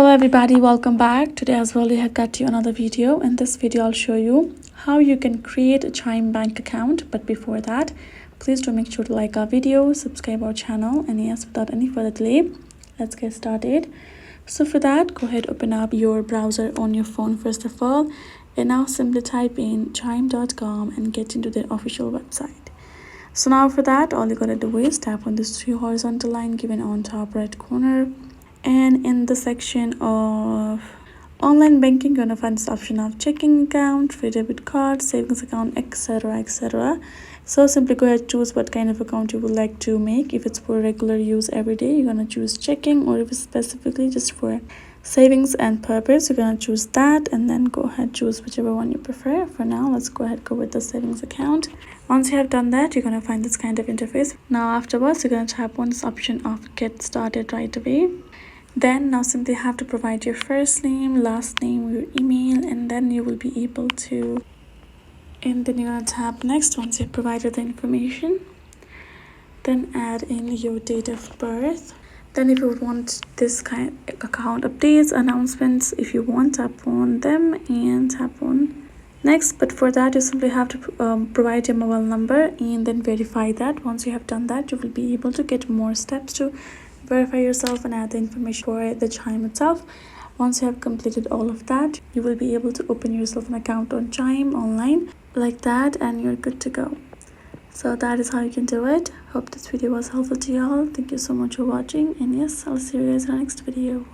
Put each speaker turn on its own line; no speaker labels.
Hello everybody, welcome back. Today as well I have got you another video. In this video I'll show you how you can create a Chime bank account. But before that, please do make sure to like our video, subscribe our channel, and yes, without any further delay, let's get started. So for that, go ahead, open up your browser on your phone first of all, and now simply type in chime.com and get into their official website. So now for that, all you gotta do is tap on this three horizontal line given on top right corner, and in the section of online banking, you're gonna find this option of checking account, free debit card, savings account, etc. So simply go ahead, choose what kind of account you would like to make. If it's for regular use every day, you're gonna choose checking, or if it's specifically just for savings and purpose, you're gonna choose that, and then go ahead, choose whichever one you prefer. For now, let's go ahead, go with the savings account. Once you have done that, you're gonna find this kind of interface. Now afterwards, you're gonna tap on this option of get started right away. Then now simply have to provide your first name, last name, your email, and then you will be able to, and then you're gonna tap next. Once you've provided the information, then add in your date of birth. Then if you would want this kind of account updates, announcements, if you want, tap on them and tap on next. But for that, you simply have to provide your mobile number and then verify that. Once you have done that, you will be able to get more steps to verify yourself and add the information for the Chime itself. Once you have completed all of that, you will be able to open yourself an account on Chime online like that, and you're good to go. So that is how you can do it. Hope this video was helpful to y'all. Thank you so much for watching, and yes, I'll see you guys in the next video.